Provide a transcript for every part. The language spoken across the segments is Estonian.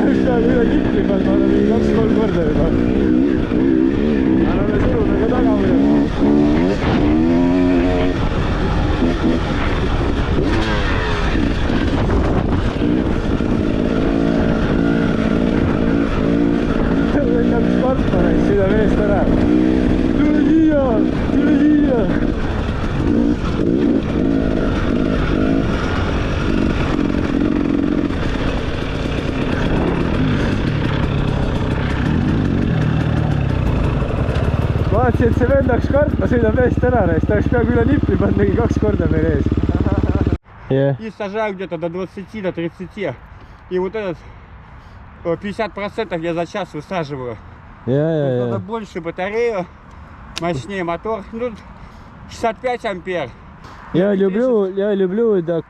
peaaegu üle kipli peal, ma olen mingi 2-3 korda juba. Anname suruda ka taga muidu. Lõikab Spartaneid, sõidab eest ära. Tule siia, tule siia. Vaatasin, et see vend läks kartma, sõidab eest ära, ta oleks peaaegu üle nipli pannud mingi 2 korda meil ees. И сажаю где-то до 20, до 30. И вот этот 50% я за час высаживаю. Надо больше батарею, мощнее мотор. Ну, 65 ампер. Я люблю так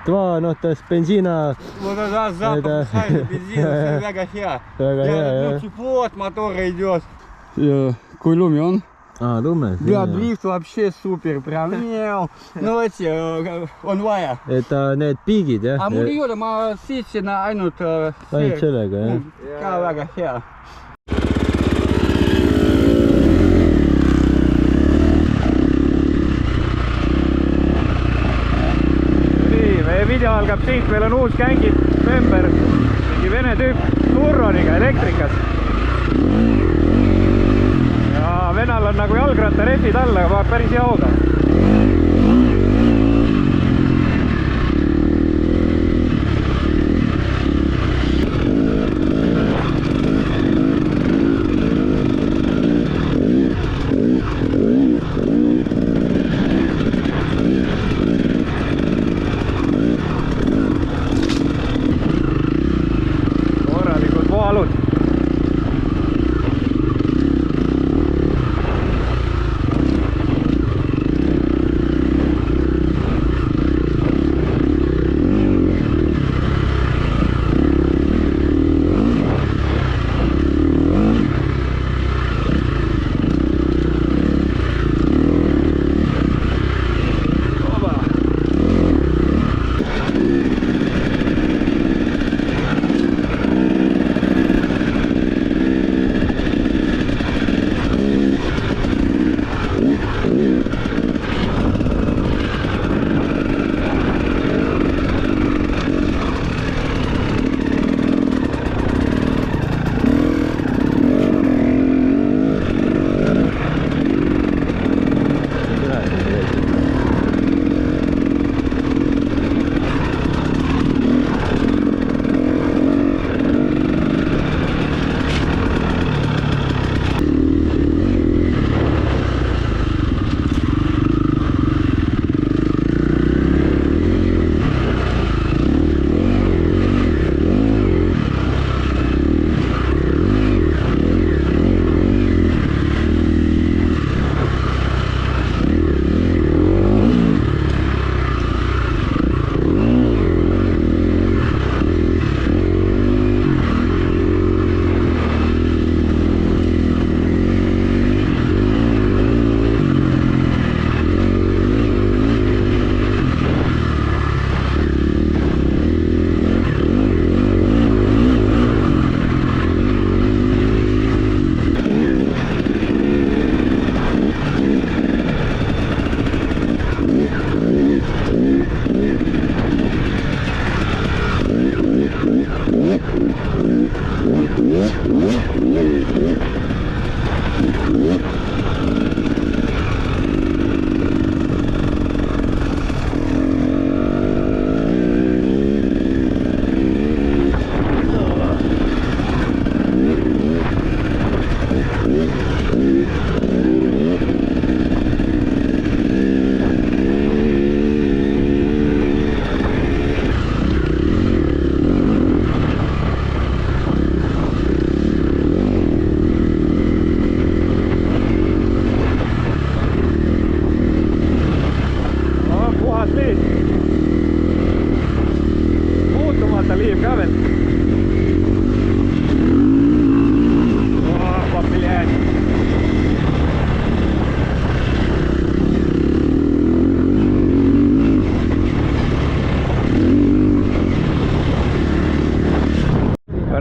два, ну, то есть бензина. Вот это запах бензина, väga hea. Ну, тепло от мотора идет. Какой люми он? Lume. Да, дрифт вообще супер, прям. Ну, эти, онлайн. Это need piigid, jah? А mul ei ole, ma sõitsin ainult Ainult sellega, jah? Ka väga hea. Nii, meie video algab siit, meil on uus gängid member, mingi vene tüüp Turroniga elektrikas. Ja venal on nagu jalgrattarehvid all, aga vaat päris hea hooga. Korralikult voalud.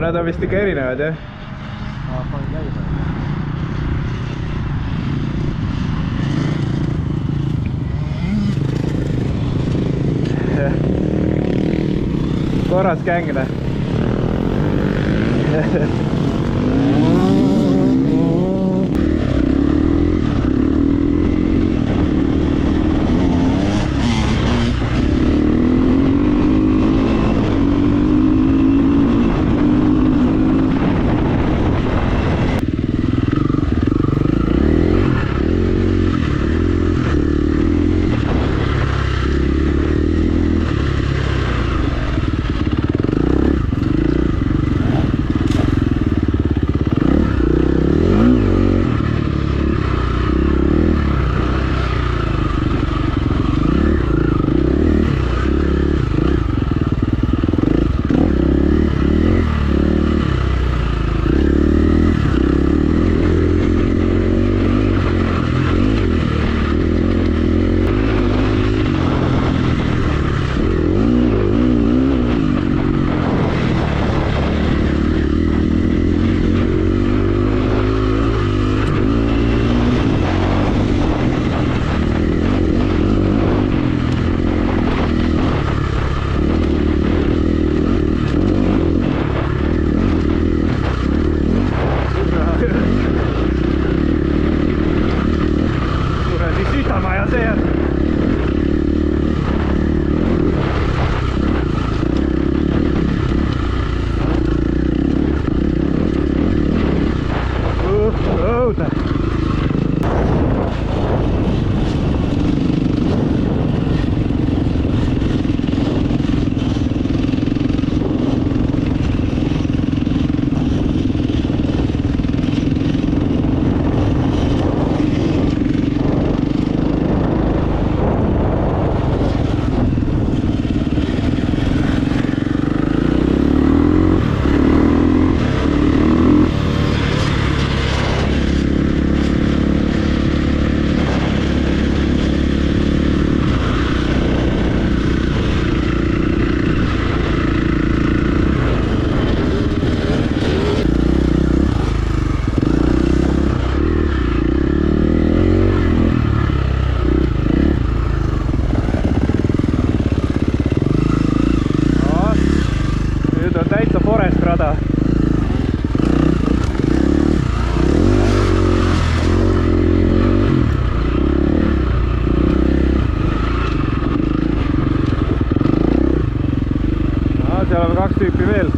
nad on vist ikka erinevad, jah? Panin käima. Korras gängne. Seal on 2 tüüpi veel.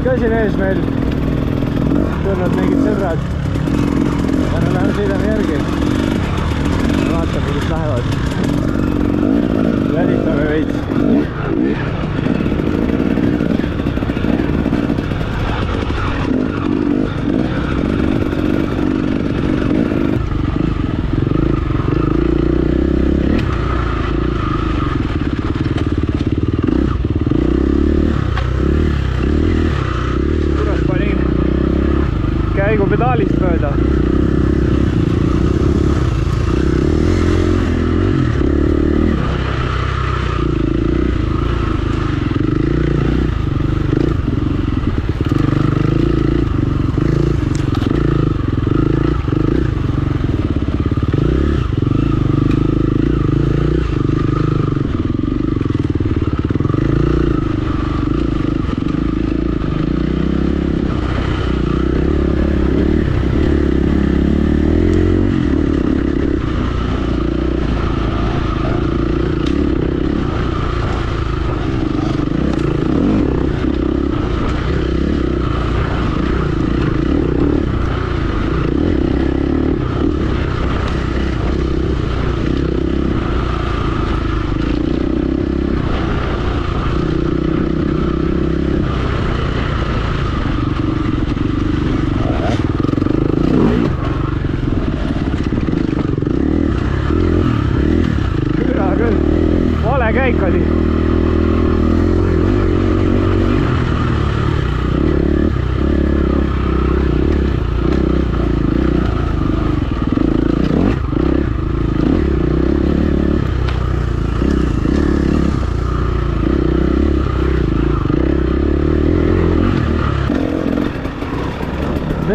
Ka siin ees meil tulnud mingid sõbrad. Aga läheme sõidame järgi. Vaatame, kuidas lähevad. Jälitame veits. Käigu pedaalist mööda.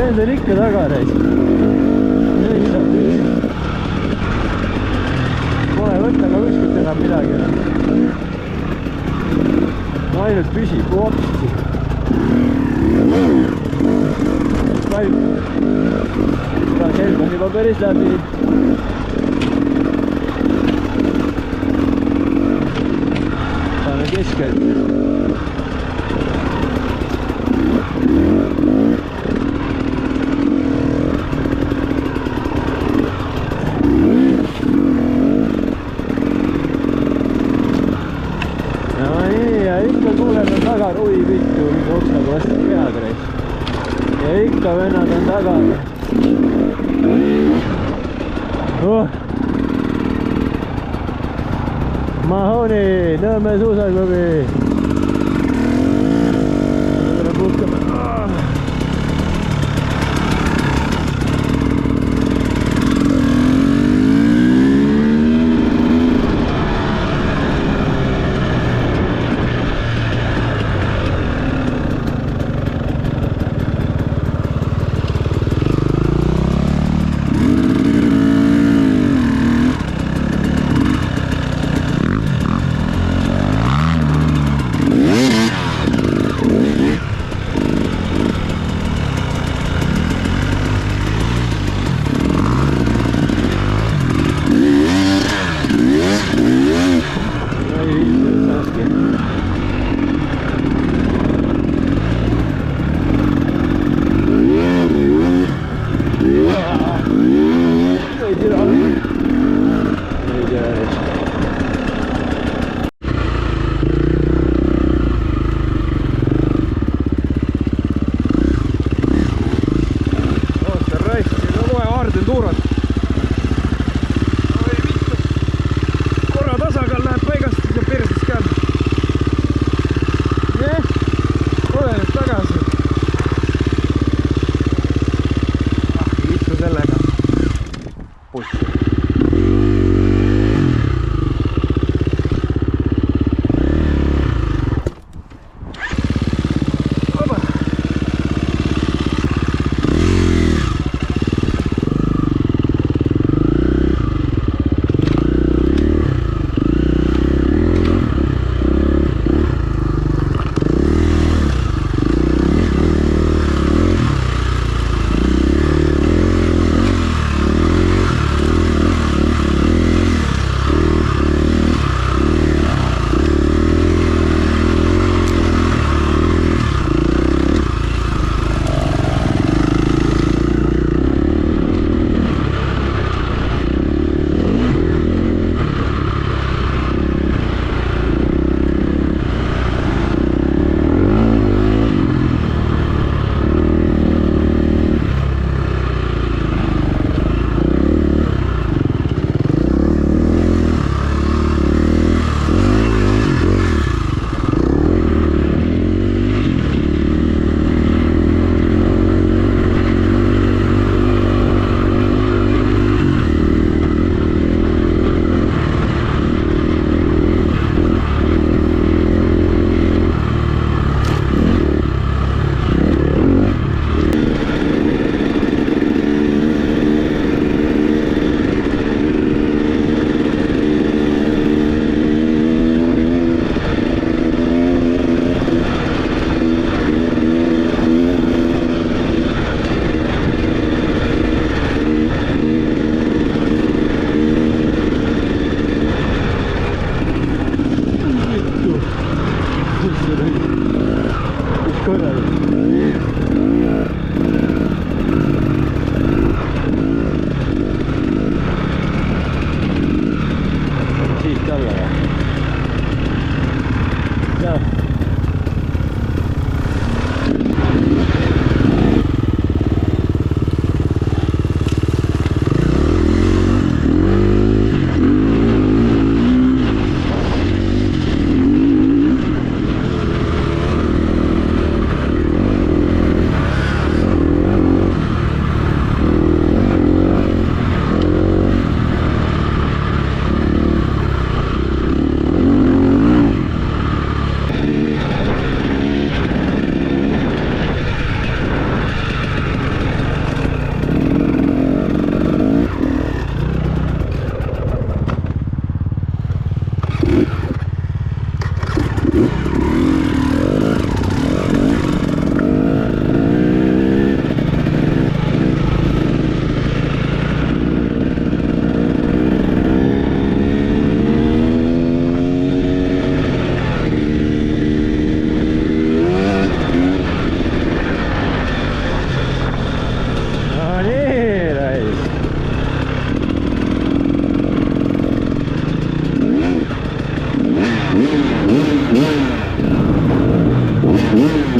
vend on ikka taga reis. Pole võtta ka kuskilt enam midagi. Ainult püsib. Kelg on juba päris läbi. Saame keskelt. Ja ikka kuuleme taga, oi vittu, mingi oksaga vastu pead reis. Ja ikka vennad on taga. Mahoni, Nõmme suusaklubi. Tuleb puhkama.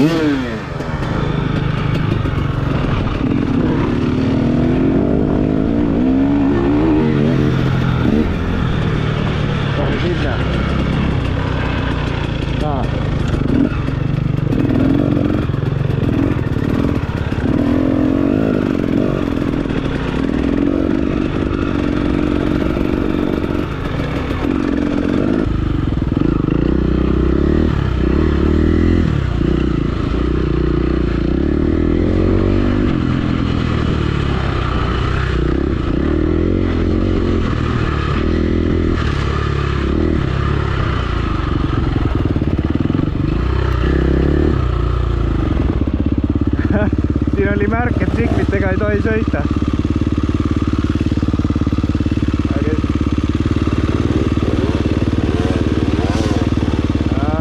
sinna. Siin oli märk, et tsiklitega ei tohi sõita.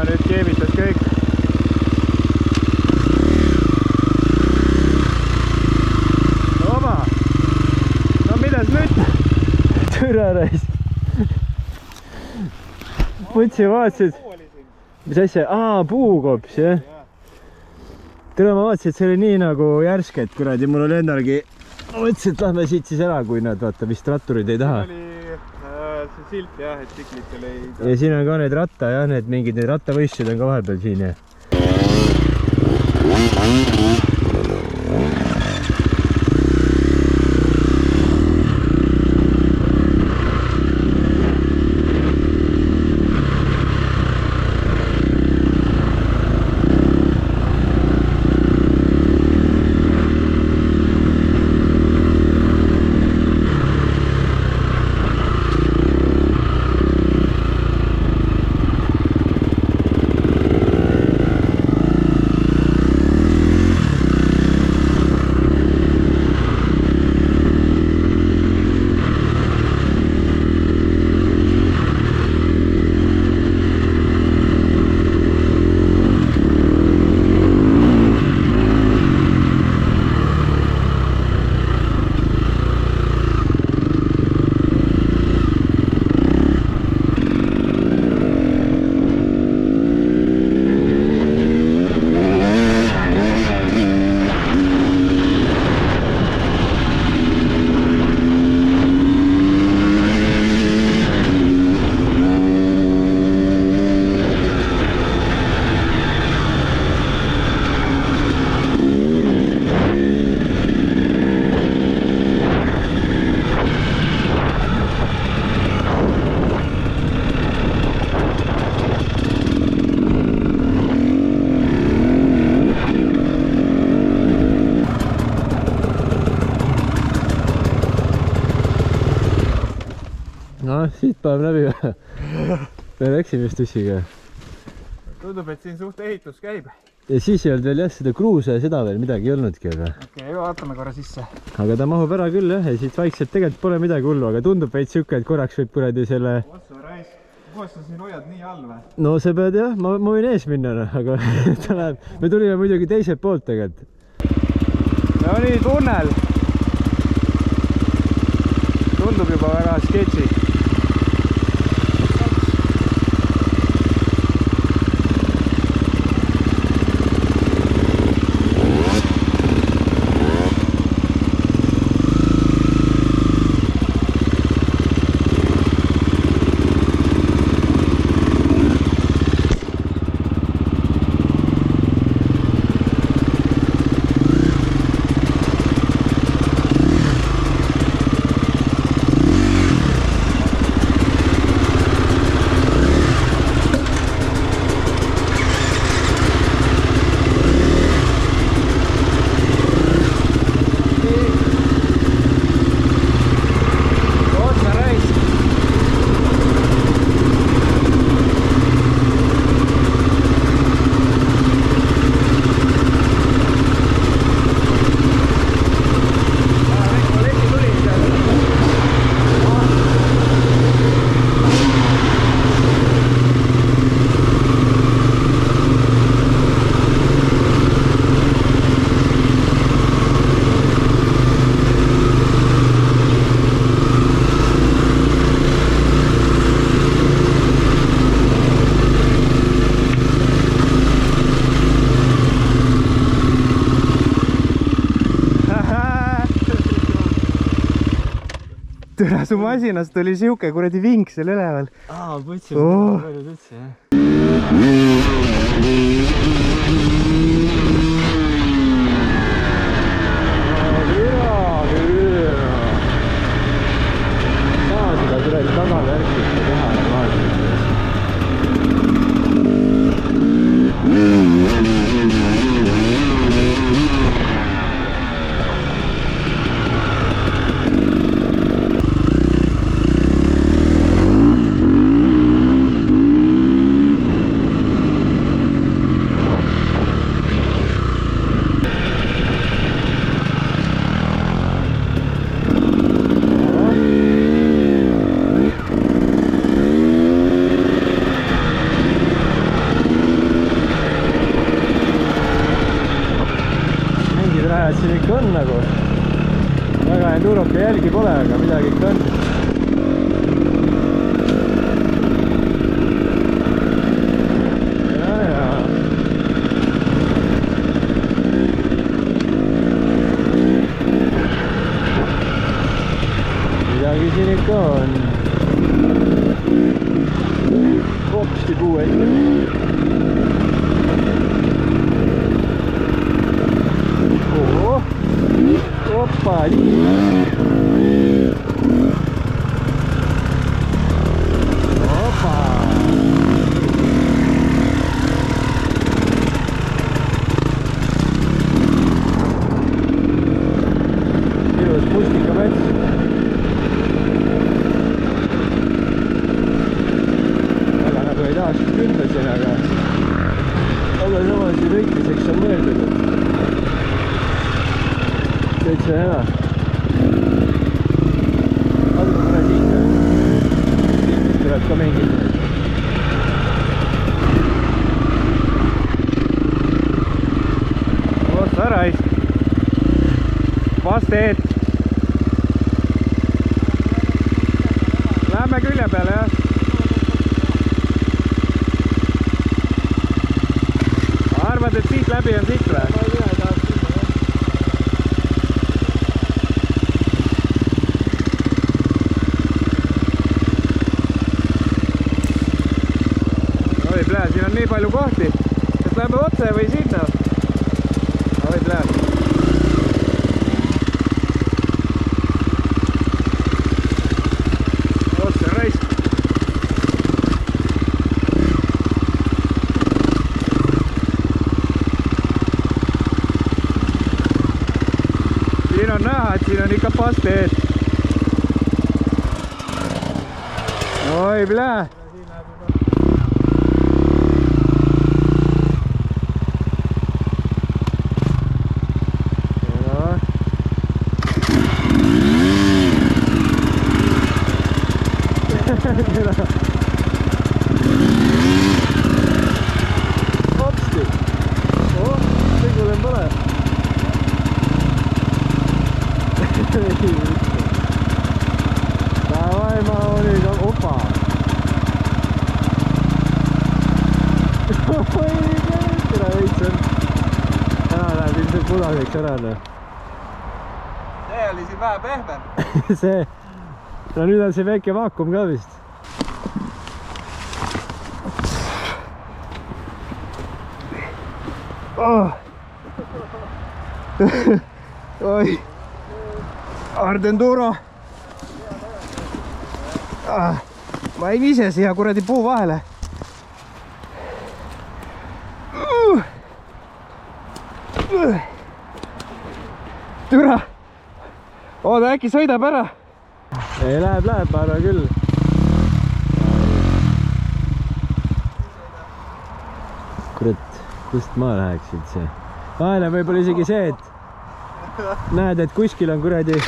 Nüüd keevitas kõik. Oma! No midas nüüd? Türa reis. Putsi vaatasid. Mis asja? Puukops, jah. Tere, ma vaatasin, et see oli nii nagu järsk, et kuradi, mul oli endalgi, ma mõtlesin, et lähme siit siis ära, kui nad vaata vist ratturid ei taha. Oli see silt jah, et tsiklitel ei taha. Ja siin on ka need ratta jah, need mingid rattavõistlused on ka vahepeal siin ja. No, siit paneb läbi või? Me läksime just ussiga. Tundub, et siin suht ehitus käib. Ja siis ei olnud veel jah, seda kruuse ja seda veel midagi ei olnudki, aga... Okei, vaatame korra sisse. Aga ta mahub ära küll jah, ja siit vaikselt tegelikult pole midagi hullu, aga tundub veits siuke, et korraks võib kuradi selle... Otsa raisk, kus sa siin hoiad nii all või? No sa pead jah, ma võin ees minna, aga ta läheb... Me tulime muidugi teiselt poolt tegelikult. No nii, tunnel. Tundub juba väga sketši. Türa, su masinast oli siuke kuradi vink seal üleval. Võtsin palju üldse, jah. Saa seda kuradi tagamärkit teha siin ikka on nagu väga enduroka jälgi pole, aga midagi ikka on. Ja. Midagi siin ikka on. Hopsti puu ette. Oppa, nii. Oppa. Ilus mustikamets. Väga nagu ei tahaks künda siin, aga samas ju lõikmiseks on mõeldud. Täitsa hea. Adume mõne siit. Siit tuleb ka mingid. Ossa rais. Vasteed. Lähme külje peale, jah. Arvad, et siit läbi on siit või? Siin on nii palju kohti, kas läheme otse või sinna? Oi, pläär. Otse raisk. Siin on näha, et siin on ikka pasteed. Oi, pläär. Hopsti. Tegulem pole. Davai, ma olin ka opa. Oi, tere veits on. Täna läheb ilmselt mudaseks ära. See oli siin vähe pehmem. See. No nüüd on see väike vaakum ka vist. Oh. Oi. Ardenduro. Ma jäin ise siia kuradi puu vahele. Türa. Oota, äkki sõidab ära. Ei, läheb, ma arvan küll. Kurat, kust ma läheks üldse? Vaene võib-olla isegi see, et näed, et kuskil on kuradi.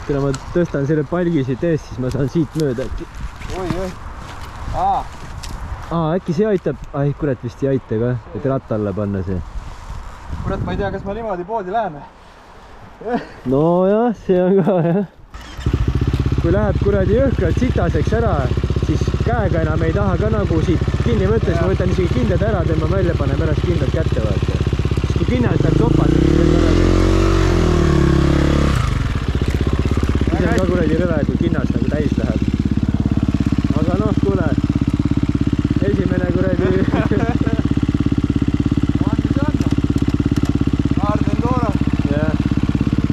Kui ma tõstan selle palgi siit eest, siis ma saan siit mööda äkki. Oi. Äkki see aitab? Ai, kurat vist ei aita ka, et ratta alla panna see. Kurat, ma ei tea, kas ma niimoodi poodi läheme. No jah, see on ka jah. Kui läheb kuradi jõhkralt sitaseks ära, siis käega enam ei taha ka nagu siit kinni võttes, ma võtan isegi kindad ära, teeme välja, paneme pärast kindad kätte vaata. Siis kui kinnad saab sopata, siis kuradi rõve, kui kinnas nagu täis läheb. Aga noh, kuule, esimene kuradi Ardendora. jah.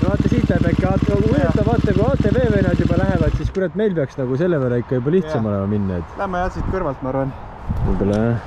No vaata siit läheb äkki, vaata kui ATV-vennad juba lähevad, siis kurat meil peaks nagu selle võrra ikka juba lihtsam olema minna, et Lähme jah siit kõrvalt, ma arvan. võib-olla jah.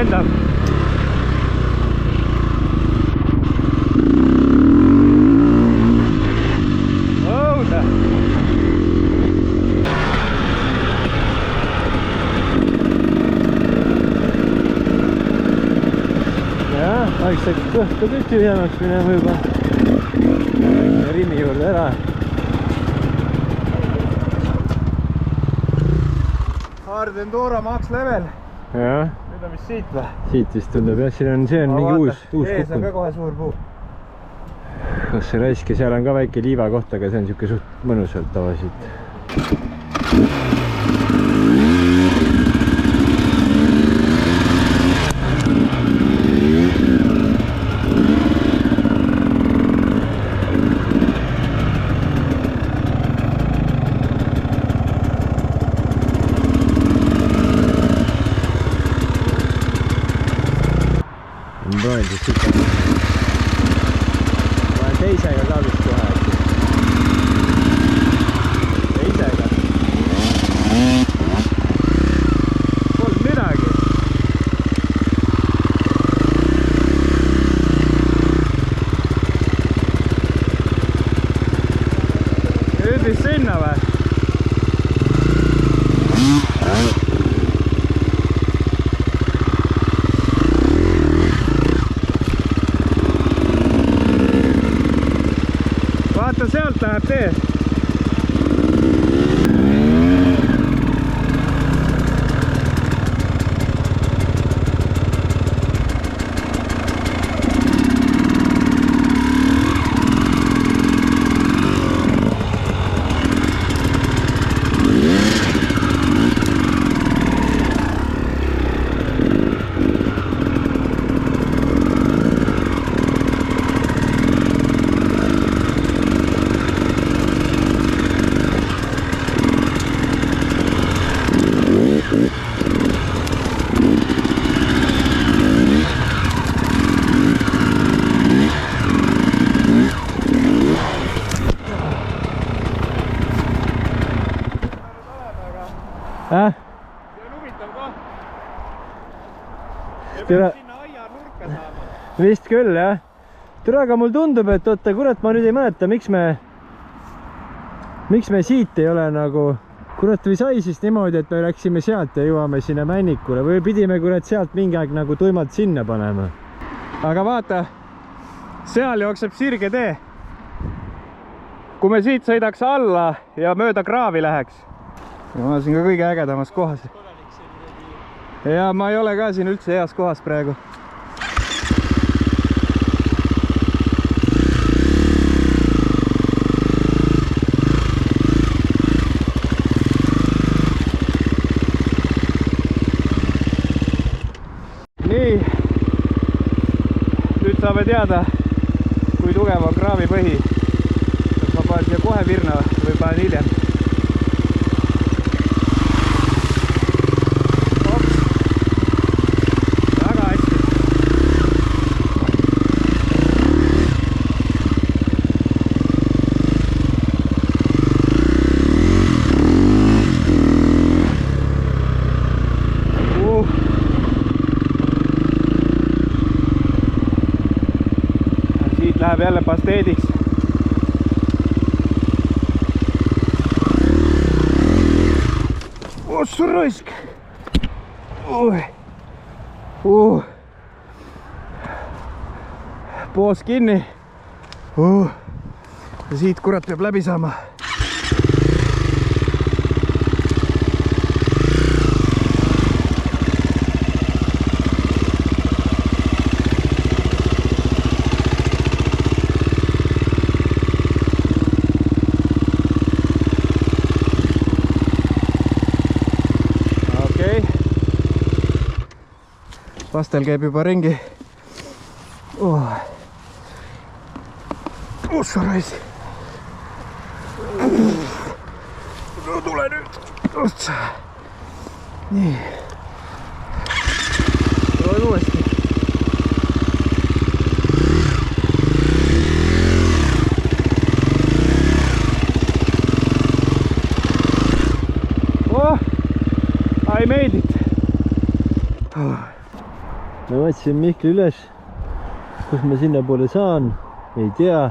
lendab. Õuda. Jah, vaikselt kõhtu kõik tühjemaks minema juba. Rimi juurde ära. Ardendora max level. Jah. Nüüd on vist siit või? Siit vist tundub jah, siin on, see on mingi uus ees on kukkunud. ka kohe suur puu. Kas see raisk ja seal on ka väike liiva koht, aga see on siuke suht mõnusalt tavaliselt. Proovin siis siit. Panen teisega ka vist kohe. Teisega. Polnud midagi. Nüüd vist sinna või? Vaata, sealt läheb tee. See on huvitav koht. Ja peab sinna aia nurka saama. Vist küll, jah. Tere, aga mul tundub, et oota, kurat, ma nüüd ei mäleta, miks me siit ei ole nagu... Kurat, või sai siis niimoodi, et me läksime sealt ja jõuame sinna Männikule või pidime kurat sealt mingi aeg nagu tuimalt sinna panema. Aga vaata, seal jookseb sirge tee. Kui me siit sõidaks alla ja mööda kraavi läheks. Ja ma olen siin ka kõige ägedamas kohas. Ja ma ei ole ka siin üldse heas kohas praegu. saame teada, kui tugev on kraavipõhi. Kas ma panen siia kohe virna või panen hiljem? Väga hästi. Siit läheb jälle pasteediks. Ossa raisk! Poos kinni. Ja siit kurat peab läbi saama. Pastel käib juba ringi. Ossa raisi. No tule nüüd. Otsa. Nii. Tule uuesti. I made it. Ma võtsin Mihkli üles, kus ma sinna poole saan, ei tea.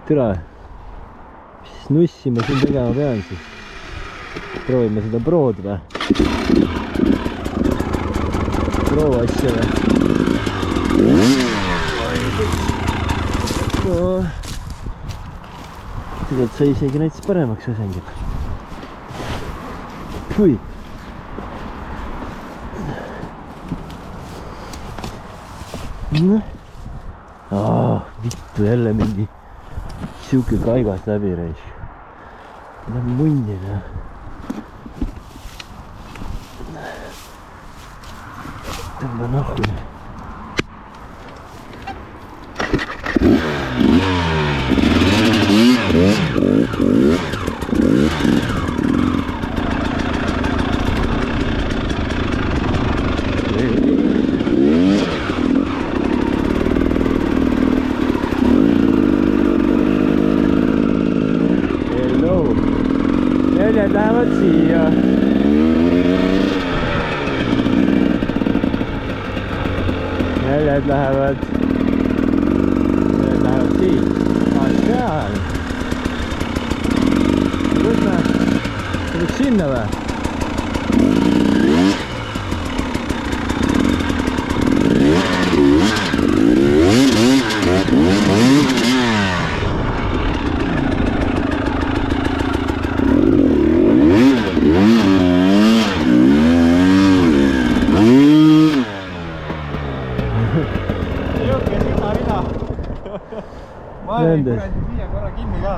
Türa, mis nussi ma siin tegema pean siis? Proovime seda prood või? Proo asja või? Tegelikult sai isegi näiteks paremaks asendib. Kui? Vittu jälle mingi siuke kaigas läbi reis. Mida munnina. Tõmba nahku. Jäljed lähevad siia. Jäljed lähevad siia. Seal. Kus me? Tuleks sinna või? Ma olin kuradi siia korra kinni ka.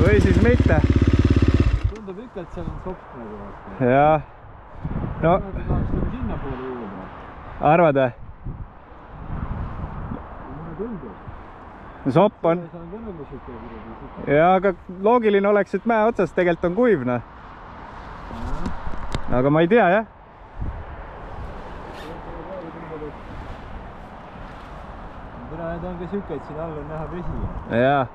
Või siis mitte. Tundub ikka, et seal on sopp nagu vaata. Jaa. No. Tahaks nagu sinna poole juurde. Arvad või? Mulle tundub. Sopp on. Jaa, aga loogiline oleks, et mäe otsas tegelikult on kuivne. Aga ma ei tea, jah. Need on ka siuke, et siin all on näha vesi. Jaa,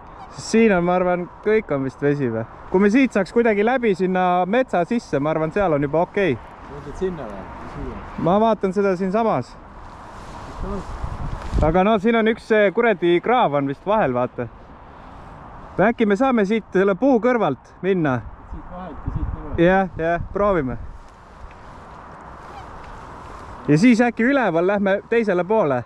siin on, ma arvan, kõik on vist vesi või? Kui me siit saaks kuidagi läbi sinna metsa sisse, ma arvan, seal on juba okei. Mõtled sinna või? Ma vaatan seda siin samas. Aga no siin on üks kuradi kraav on vist vahel, vaata. Äkki me saame siit selle puu kõrvalt minna? Siit vahelt ja siit kõrvalt. Jah, proovime. Ja siis äkki üleval lähme teisele poole.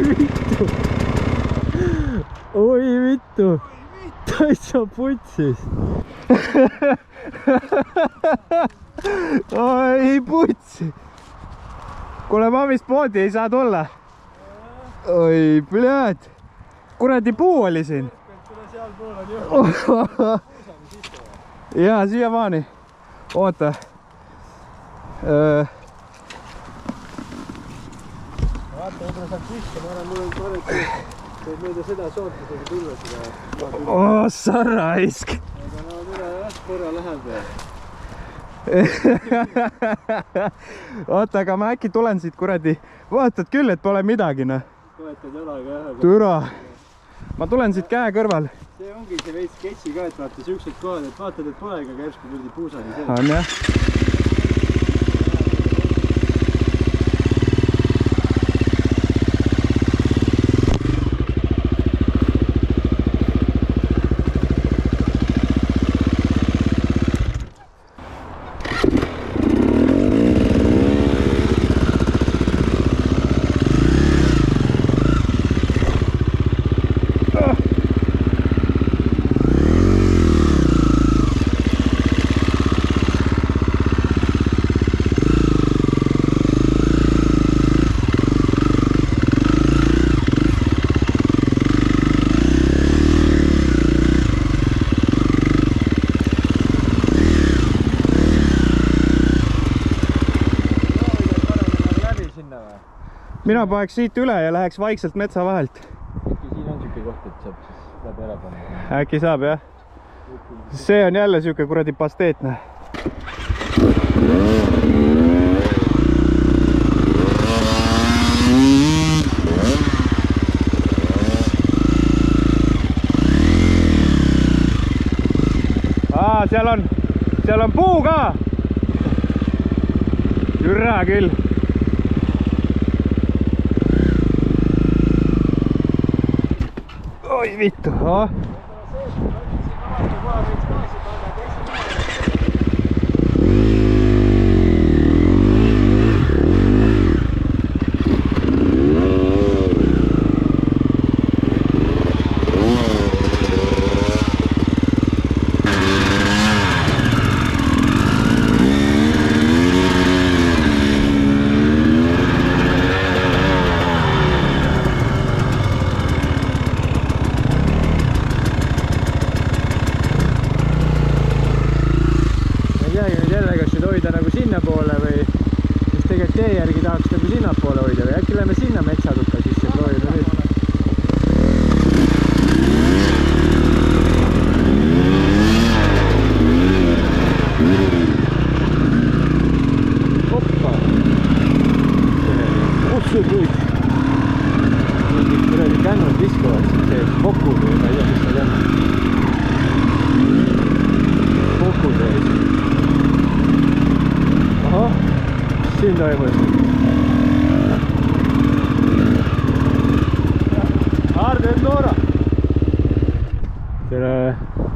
vittu. Oi vittu. Täitsa putsis. Oi putsi. Kuule, ma vist poodi ei saa tulla. Oi, blöd. Kuradi puu oli siin. Jaa, siiamaani. Oota. Vaata, võib-olla saab sisse, ma arvan, mul on korrekt, et mööda seda soortusega tulla seda. Oh, sarraisk. Aga no üle jah, korra läheb. Oota, aga ma äkki tulen siit kuradi. Vaatad küll, et pole midagi, noh. Toetad jalaga jah. Türa. Ma tulen siit käe kõrval. See ongi see veits sketši ka, et vaata siuksed kohad, et vaatad, et polega ka järsku kurdi puusani sees. On jah. Mina paeks siit üle ja läheks vaikselt metsa vahelt. Äkki siin on siuke koht, et saab siis läbi ära panna. Äkki saab, jah? See on jälle siuke kuradi pasteetne. Seal on puu ka! Türa küll! Oi vittu, nagu sinnapoole või siis tegelikult tee järgi tahaks nagu sinnapoole hoida või äkki lähme sinna metsatukka sisse proovida nüüd. Hoppa! Ussupuid! Kuradi kännud viskavad siin sees, fokud või ma ei tea, mis nad on. Fokud või. Ahah, mis siin toimus? Arden Noora!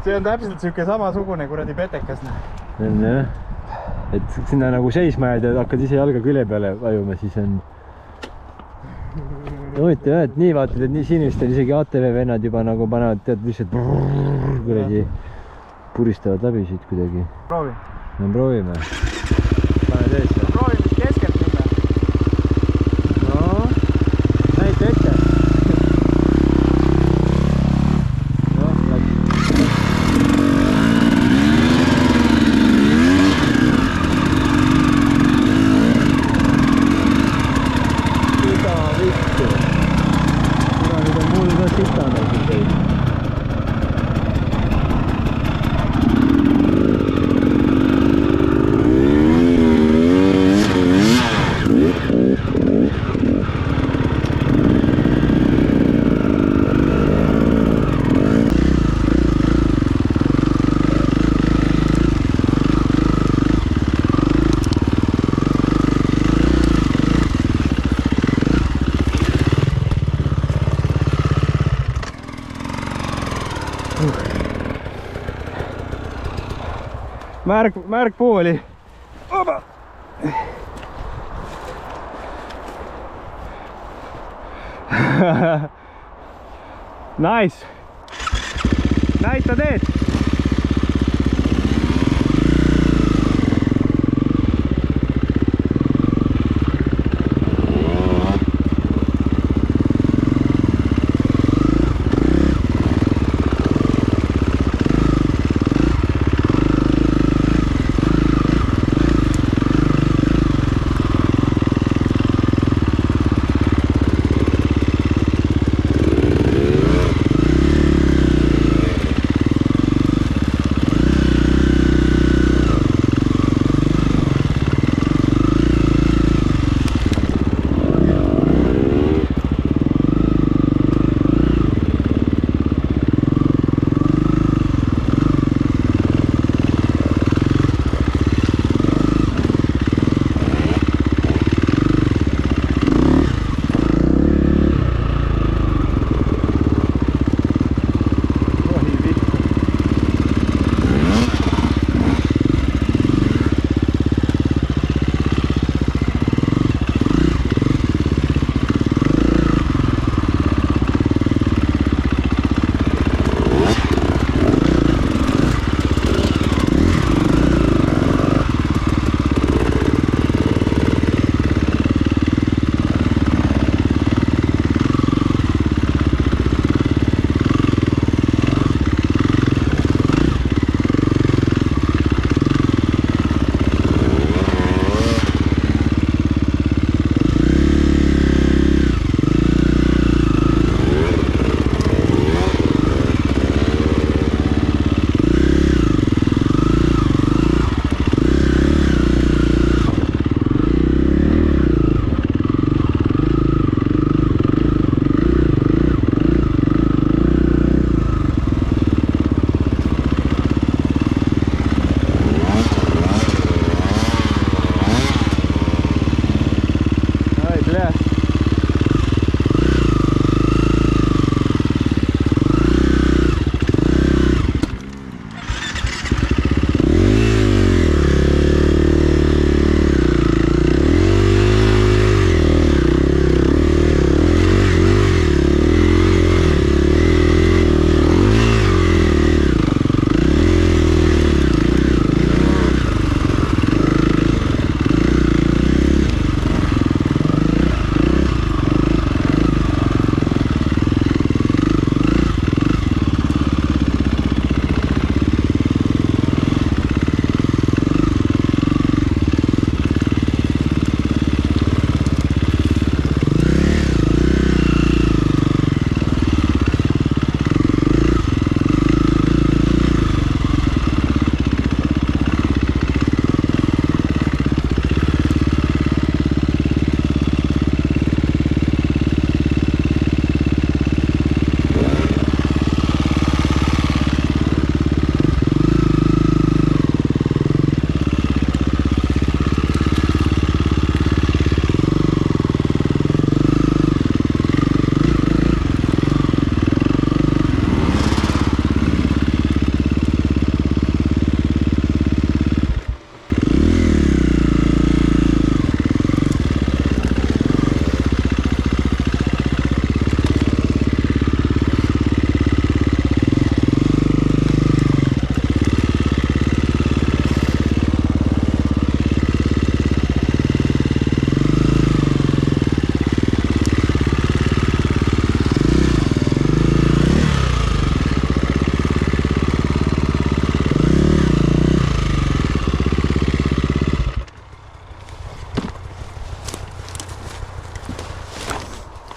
See on täpselt siuke samasugune kuradi petekas. On jah. Et sinna nagu seisma jääd ja hakkad ise jalga külje peale vajuma, siis on... Huvitav jah, et nii vaatad, et nii siin vist on isegi ATV vennad juba nagu panevad, tead, lihtsalt kuradi puristavad läbi siit kuidagi. Proovi. No proovime. Pane teesse. No proovime siis keskelt minna. No, näita ette. Noh, läks. Ida vittu. Kuna nüüd on mul ka sitane siin teid. Märgpuu oli. Oba! Nice. Näita teed.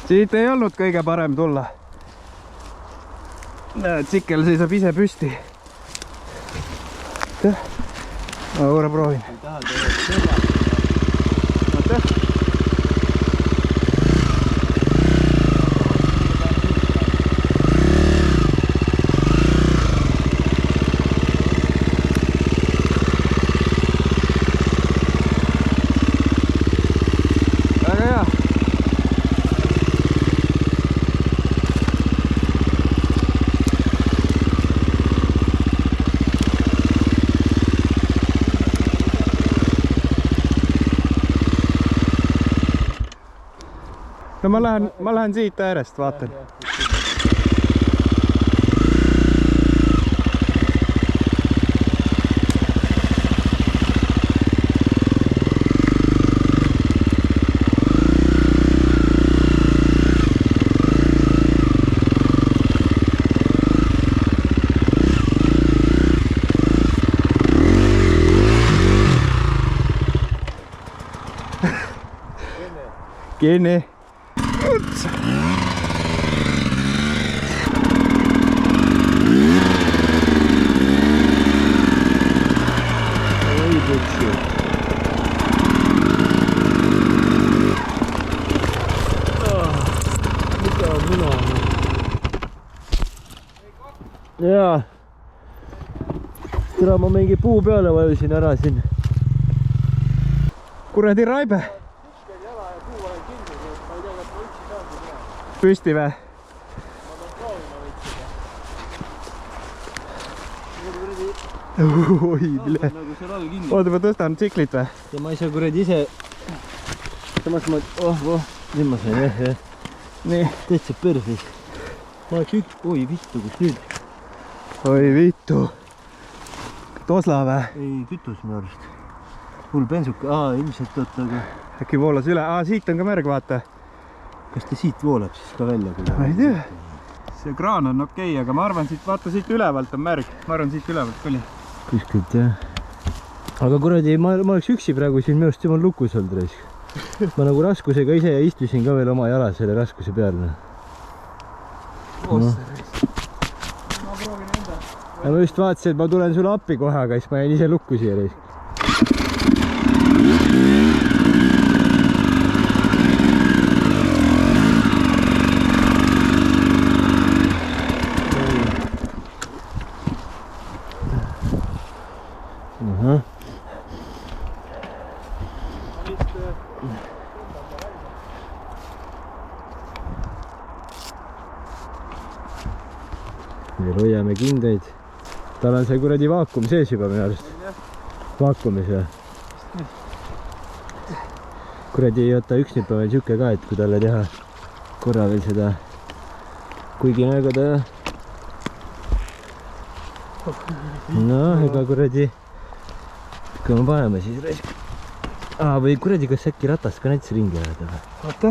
Siit ei olnud kõige parem tulla. Tsikkel seisab ise püsti. Ma korra proovin. no ma lähen siit äärest, vaatan. Kiinni. Uts. Oi vitsi. Mikä on muna? Jaa. Tere, ma mingi puu peale vajusin ära siin. Kuradi raibe. Püsti vä? Oi, mille? Oota, ma tõstan tsiklit vä? Ja ma ei saa kuradi ise. Samas ma... Nüüd ma sain jah. Nii. Täitsa persis. Ma oleks üks... Oi vittu, kus nüüd? Oi vittu. Tosla vä? Ei, kütus minu arust. Hull bensuka. Ilmselt oota, aga... Äkki voolas üle? Siit on ka märg, vaata. Kas ta siit voolab siis ka välja? Ma ei tea. See kraan on okei, aga ma arvan siit, vaata siit ülevalt on märg. Ma arvan siit ülevalt oli. Kuskilt jah. Aga kuradi, ma oleks üksi praegu siin minu arust jumal lukus olnud raisk. Ma nagu raskusega ise ja istusin ka veel oma jala selle raskuse peal. Ma proovin enda. Ja ma just vaatasin, et ma tulen sulle appi kohe, aga siis ma jäin ise lukku siia raisk. Veel hoiame kindaid. Tal on see kuradi vaakum sees juba minu arust. Vaakumis või? Kuradi oota üks nipa veel siuke ka, et kui talle teha korra veel seda kuigi nägada. No, ega kuradi kui me paneme siis raisk. Või kuradi kas äkki ratast ka näiteks ringi ajada või? Oota.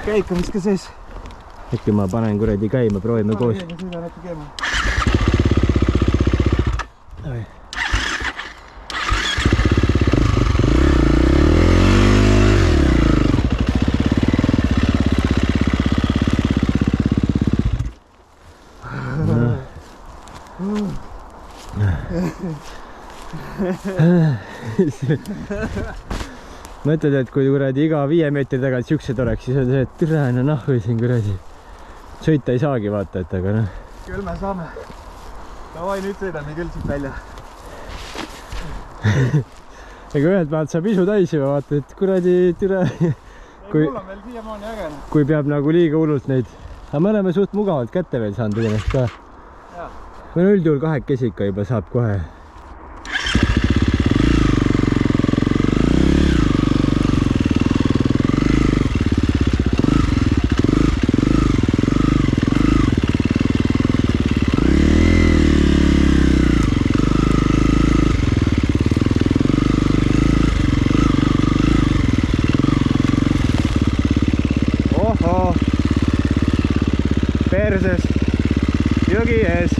Käikamis ka sees. Äkki ma panen kuradi käima, proovime koos. Mõtled, et kui kuradi iga 5 meetri tagant siuksed oleks, siis on see, et türane nahvi siin kuradi. Sõita ei saagi vaata, et aga noh. Küll me saame. Davai, nüüd sõidame küll siit välja. Ega ühelt maalt saab isu täis juba vaata, et kuradi türa. Mul on veel siiamaani äge. Kui peab nagu liiga hullult neid. Aga me oleme suht mugavalt kätte veel saanud ennast ka. Me üldjuhul kahekesi ikka juba saab kohe. Perses, jogi ees.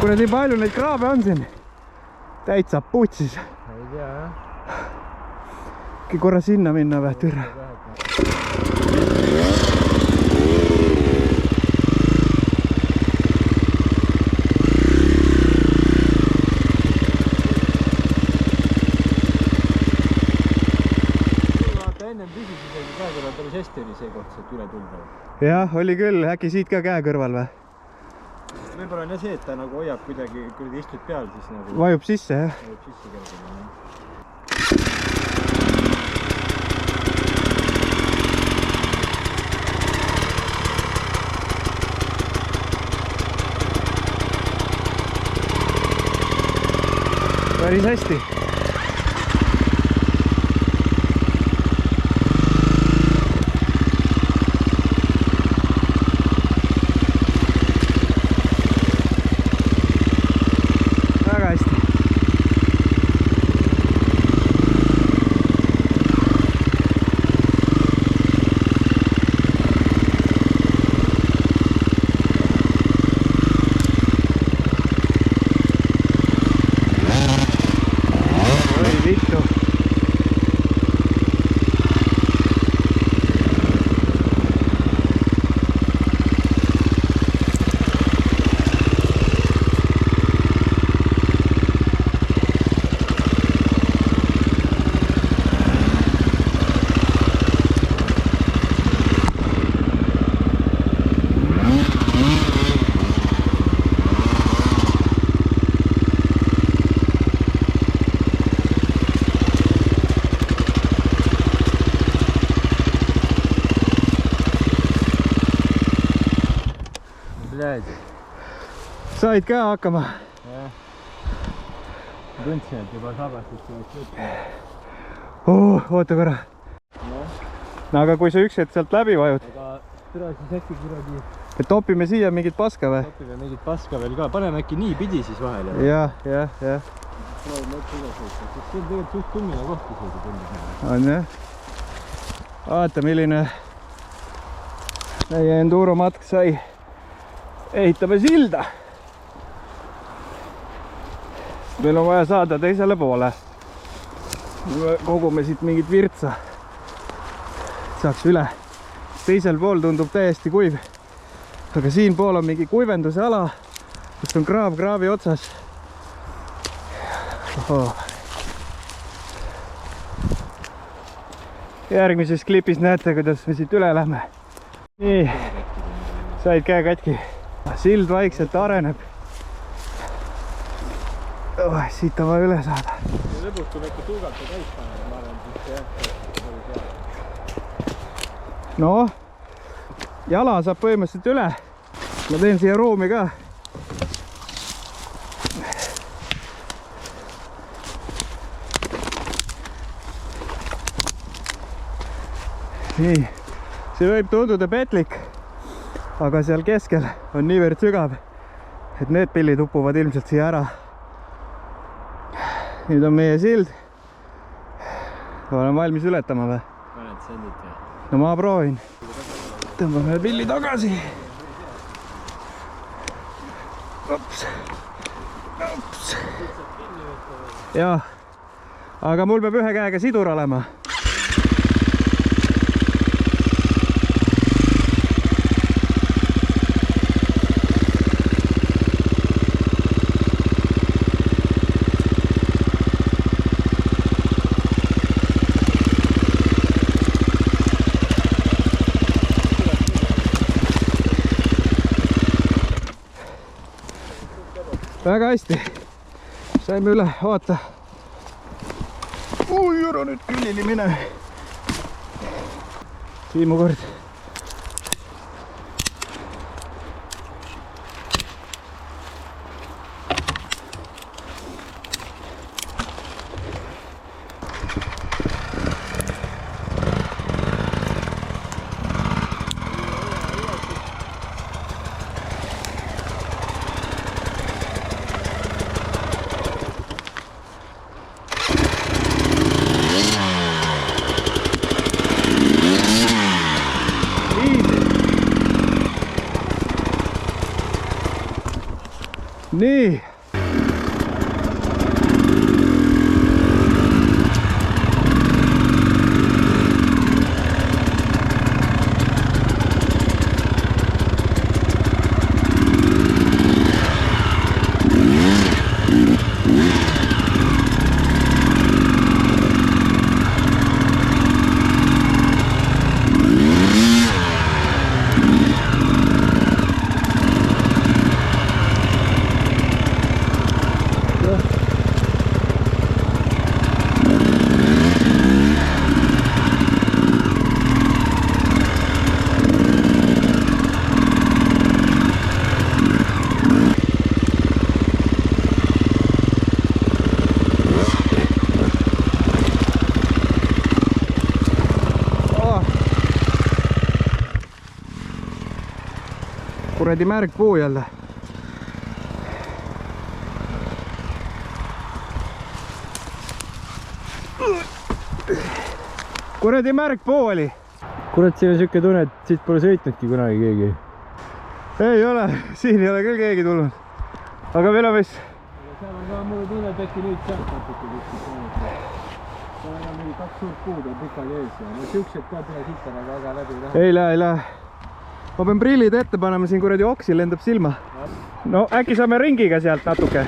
kuradi palju neid kraabe on siin. Täitsa putsis. Ei tea, jah. Äkki korra sinna minna või, türa. Ennem püsis isegi käekõrval päris hästi oli see koht, sealt üle tulda. Jah, oli küll. Äkki siit ka käe kõrval või? Võib-olla on jah see, et ta nagu hoiab kuidagi, kui istud peal, siis nagu... Vajub sisse, jah? Vajub sisse kergema, jah. Päris hästi. Said ka hakkama? Jah. Tundsin, et juba sabastust oleks võtma. Oota korra. No aga kui sa üks hetk sealt läbi vajud. Aga türa siis äkki kuradi... Et topime siia mingit paska või? Topime mingit paska veel ka. Paneme äkki nii pidi siis vahele. Jah. Proovime otsa üles võtta. See on tegelikult suht tummine koht isegi tundis. On jah? Vaata milline meie enduro matk sai. Ehitame silda. Meil on vaja saada teisele poole. Kogume siit mingit virtsa. Saaks üle. Teisel pool tundub täiesti kuiv. Aga siin pool on mingi kuivenduse ala, kus on kraav kraavi otsas. Järgmises klipis näete, kuidas me siit üle lähme. Nii, said käe katki. Sild vaikselt areneb. Siit on vaja üle saada. Lõbus tuleb ikka tuugalt ja täis panema, ma arvan, siis no, jala saab põhimõtteliselt üle. Ma teen siia ruumi ka. Nii, see võib tunduda petlik, aga seal keskel on niivõrd sügav, et need pillid upuvad ilmselt siia ära. Nüüd on meie sild. Olen valmis ületama või? Paned sendid või? No ma proovin. Tõmbame pilli tagasi. Ops. Jah, aga mul peab ühe käega sidur olema. Väga hästi. Saime üle, vaata. Ära nüüd külili mine. Siimu kord. nii. Kuradi märg puu jälle. Kuradi märg puu oli. Kurat, siin on siuke tunne, et siit pole sõitnudki kunagi keegi. Ei ole, siin ei ole küll keegi tulnud. Aga meil on vist... Seal on ka mulle tunne, et äkki nüüd sealt natuke kuskil. Seal on mingi 2 suurt puud on pikad ees ja no siuksed ka pole sitta nagu väga läbi lähe. Ei lähe. Ma pean prillid ette panema, siin kuradi oksi lendab silma. No äkki saame ringiga sealt natuke.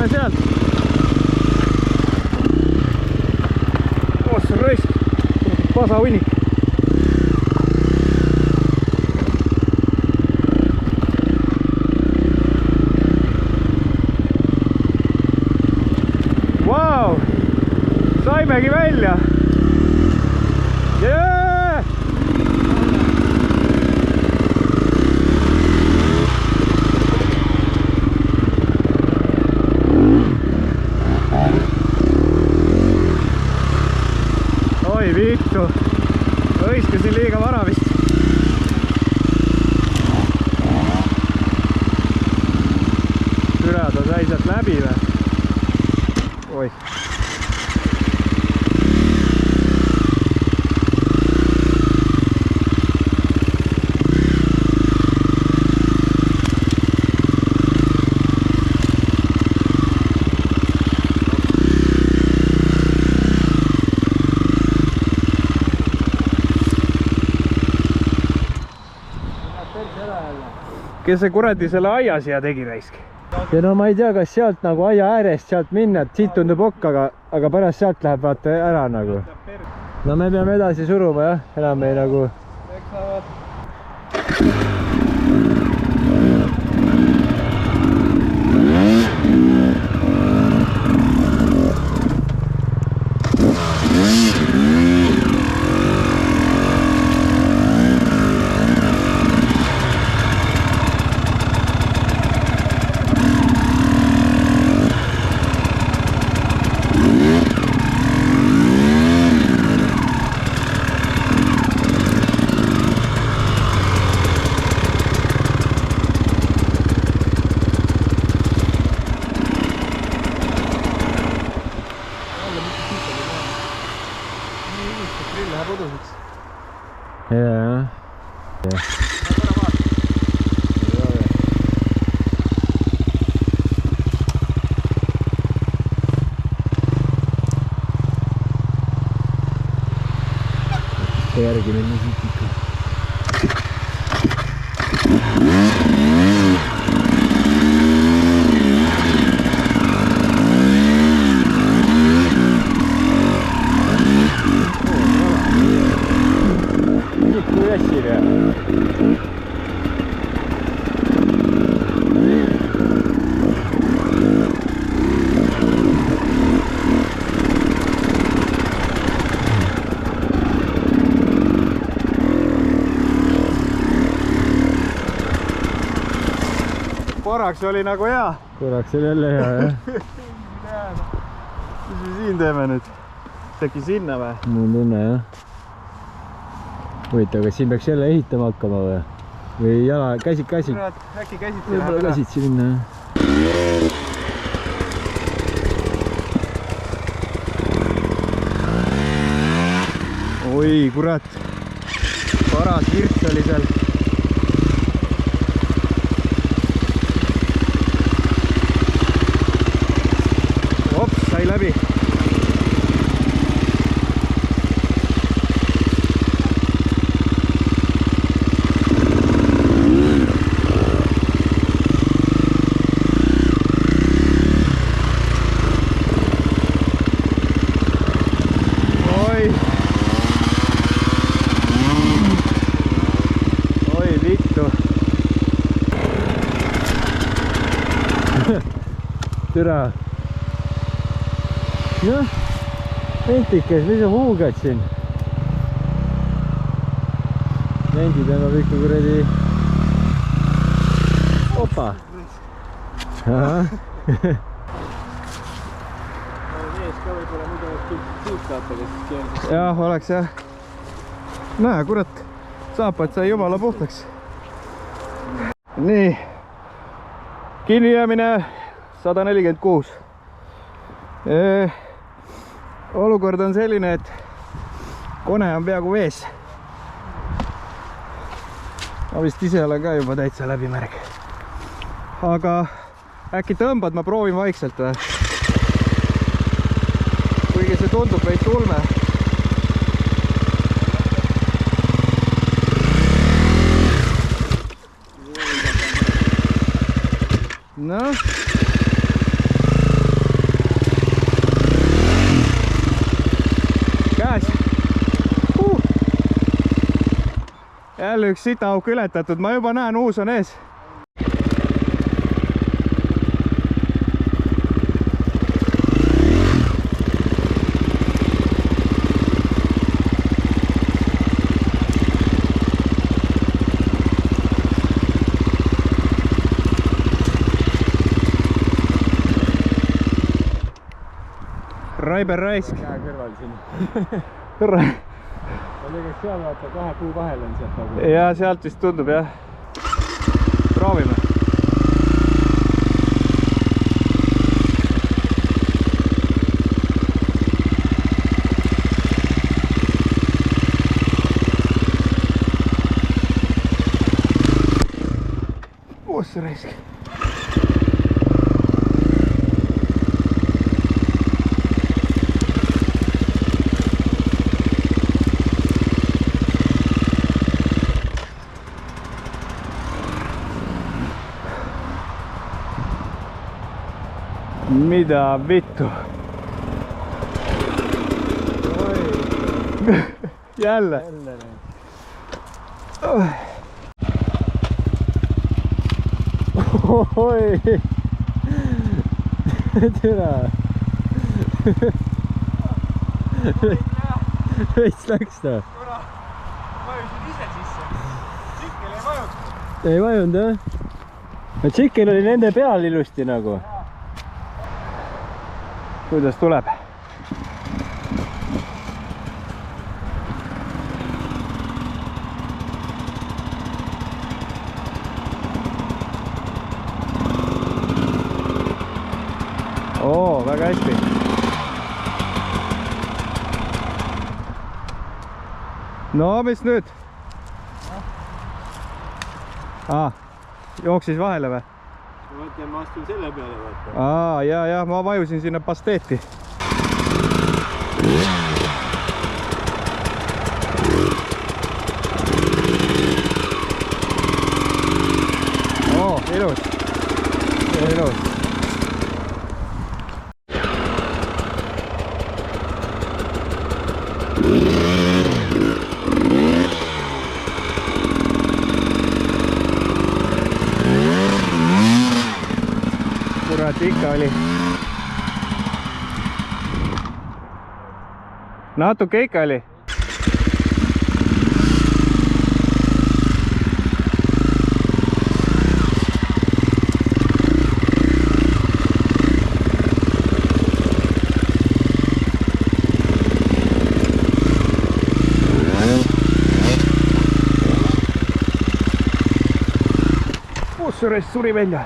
Sealt. Ossa raisk, pasa hunnik. Vau, saimegi välja. Yeah! Oi vittu, hõiskasin liiga vara vist. Türa, ta sai sealt läbi või? Oi. Kes see kuradi selle aia siia tegi raisk? Ja no ma ei tea, kas sealt nagu aia äärest sealt minna, et siit tundub okk, aga pärast sealt läheb vaata ära nagu. No me peame edasi suruma jah, enam ei nagu... Ja. Järgi minna siit ikka. Nikuja себе. korraks oli nagu hea. Korraks oli jälle hea, jah. Mis me siin teeme nüüd? Äkki sinna või? Mul on tunne, jah. Huvitav, kas siin peaks jälle ehitama hakkama või? Või jala, käsid? Äkki käsitsi võib-olla käsitsi minna, jah. Oi, kurat. Paras virts oli seal. Ops, sai läbi. Türa. Noh, ventikas, mis sa huugad siin? Vendi tõmbab ikka kuradi. Opa. Jah, oleks jah. Näe, kurat, saapad sai jumala puhtaks. Nii. Kinnijäämine 146. Olukord on selline, et kone on peaaegu vees. Ma vist ise olen ka juba täitsa läbimärg. Aga äkki tõmbad, ma proovin vaikselt või? Kuigi see tundub veits ulme. Noh. Käes. Jälle üks sitaauk ületatud, ma juba näen, uus on ees. Raiber raisk. Käe kõrval siin. Ma tegeks seal vaata, kahe puu vahel on sealt nagu. Ja sealt vist tundub jah. Proovime. Ossa raisk. Mitä vittu? Jälle. Oi. Türa. Veits läks ta. Vajusin ise sisse. Tšikkel ei vajunud. Ei vajunud jah? No tšikkel oli nende peal ilusti nagu. Kuidas tuleb? Oo, väga hästi. No, mis nüüd? Jooksis vahele või? Ma astun selle peale vaata. Ja, ma vajusin sinna pasteeti. Ilus. Ilus. Kurat, ikka oli. Natuke ikka oli. kusjuures suri välja.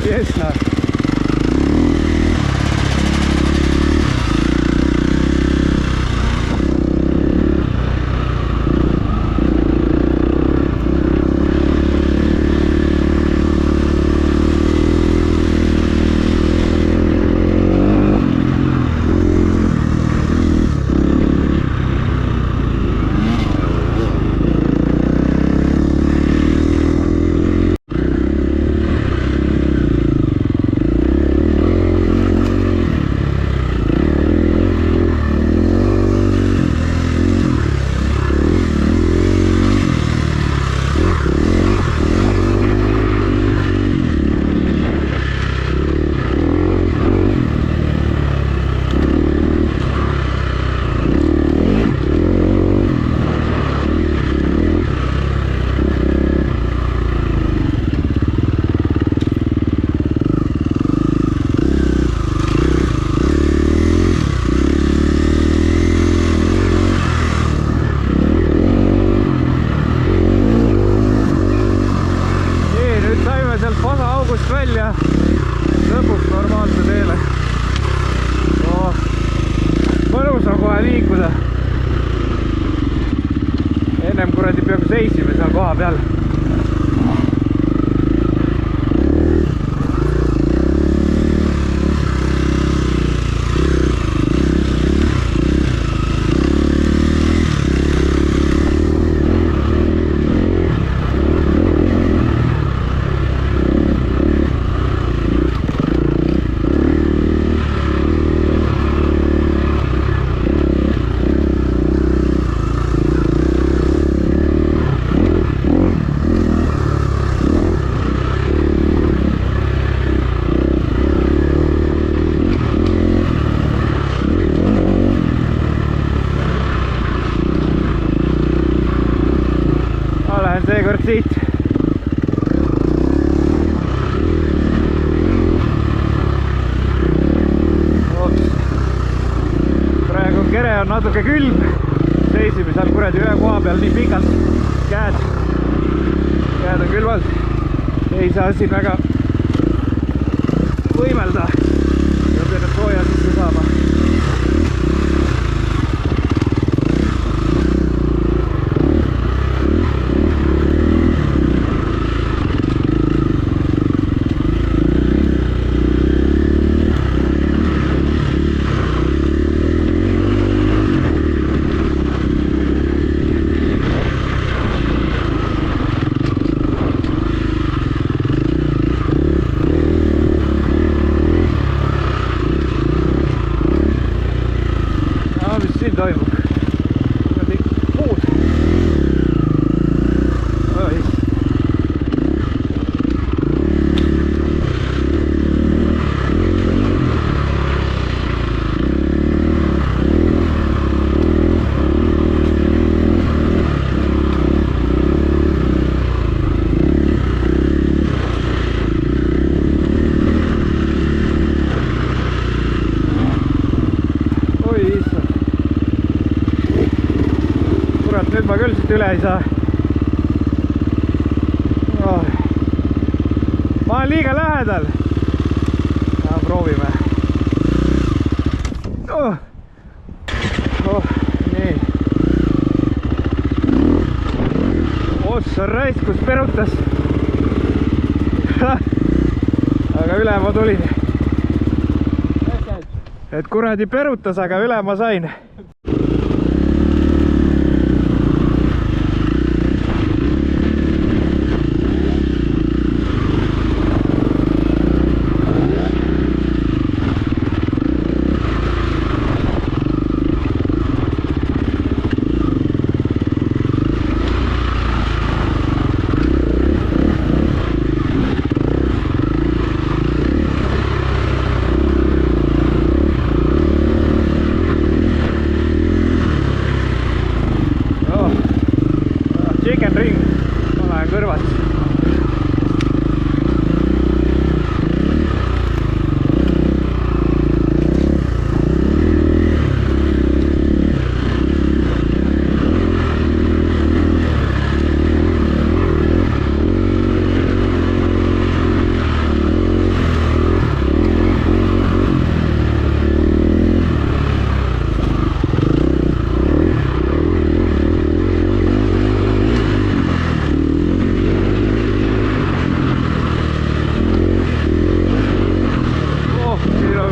Fiesta. Välja lõpuks normaalse teele. Mõnus on kohe liikuda. Ennem kuradi peaaegu seisime seal koha peal. Seekord siit. Praegu kere on natuke külm. Seisime seal kuradi ühe koha peal nii pikalt. Käed on külmad. Ei saa siin väga võimelda. Ja peale sooja sisse saama. Toimub. Puud. Oi. Nüüd ma küll siit üle ei saa. Ma olen liiga lähedal. Proovime. Nii. Ossa raisk, kus perutas. Aga üle ma tulin. Et kuradi perutas, aga üle ma sain. Chicken ring, olen kõrvalt.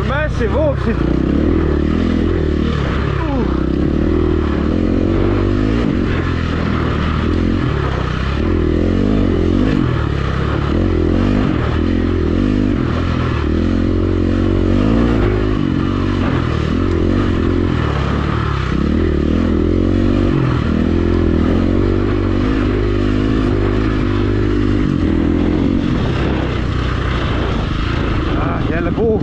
Massive hoopsid. Jälle puu.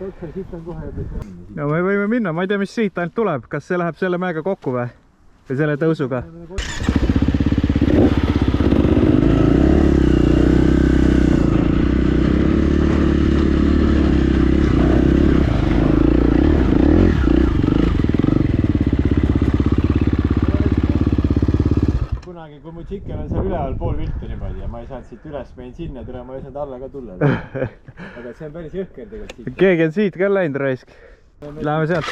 no me võime minna, ma ei tea, mis siit ainult tuleb, kas see läheb selle mäega kokku või selle tõusuga? Kunagi, kui mu tšikker on seal üleval pool viltu niimoodi ja ma ei saanud siit üles, menin sinna, tule, ma ei saanud alla ka tulla. Aga see on päris jõhker tegelikult siit. Keegi on siit ka läinud raisk. Läheme sealt.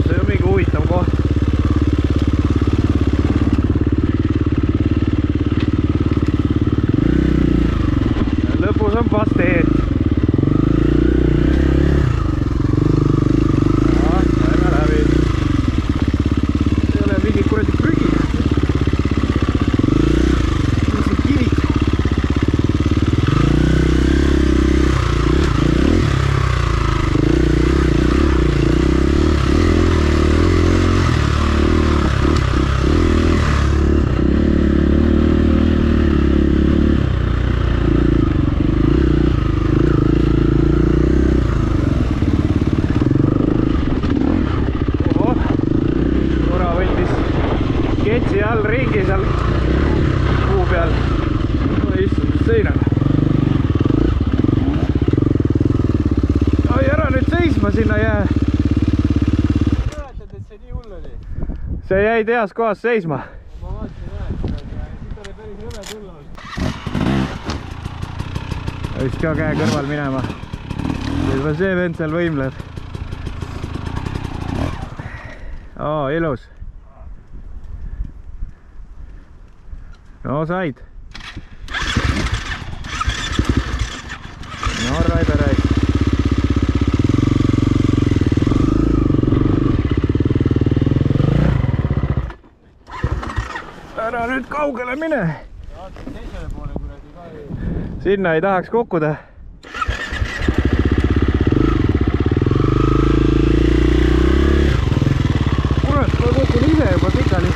See on mingi huvitav koht. Lõpus on pasteed. Lähme läbi. Ei ole mingi kuradi prügi. Mis on kivid? Ketsi all ringi seal puu peal. Issand, mis seinal. Oi, ära nüüd seisma sinna jää. Mäletad, et see nii hull oli? See jäi heas kohas seisma. Ma vaatasin jah, siit oli päris rõve tulla. Võiks ka käe kõrval minema. Juba see vend seal võimleb. Ilus. No said. No Raive Rais. Ära nüüd kaugele mine. Teisele poole kuradi ka ei. Sinna ei tahaks kukkuda. Kurat, ma kukun ise juba pikali.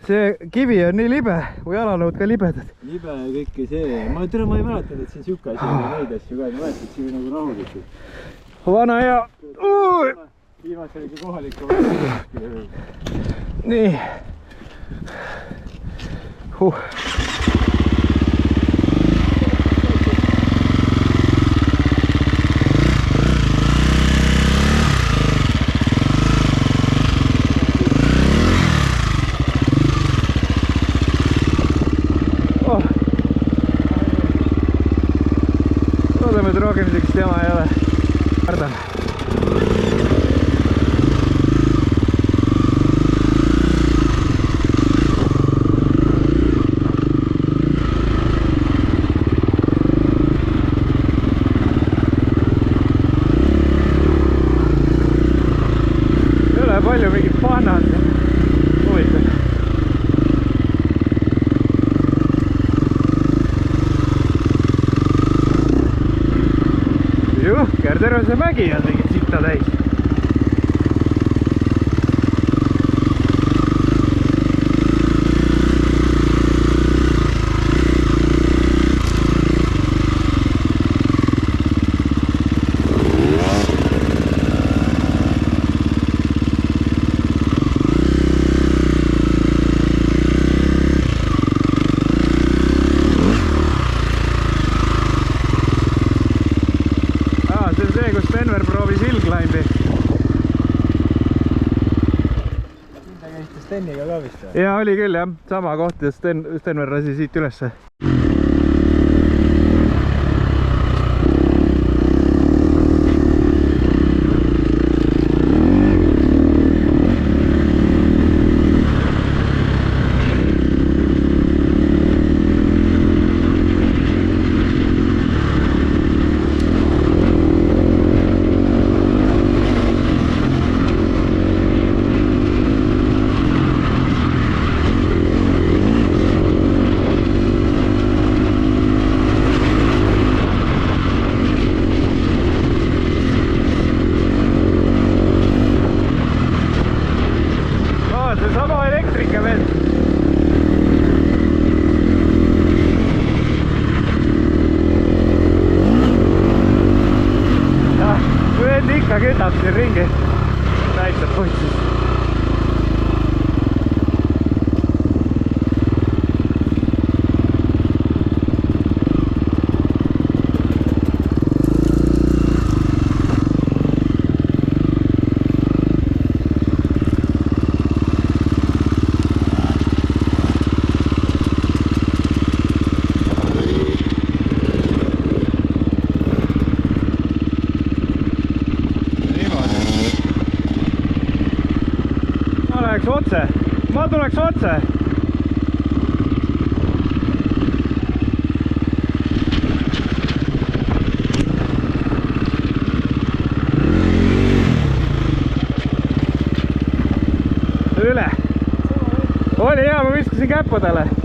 See kivi on nii libe, kui jalanõud ka libedad. Libe ja kõike see. Ma ei mäletanud, et siin siuke asi oli neid asju ka. Ma mäletanud, et siin oli nagu rahulikult. Vana hea. Viimase oli ka kohaliku. Nii. Loodame, et rohkem sellist jama ei ole. Kardan. Ei ole palju mingit pahnad. Huvitav. Jõhker, terve see mägi on mingit sitta täis. Stenver proovis hillclimbi. Sinna käisite Steniga ka vist või? Ja oli küll jah, sama koht ja Stenver lasi siit ülesse. vend ikka kütab siin ringi. Näitab putsis. Otse, ma tuleks otse. Üle. Oli hea, ma viskasin käppudele.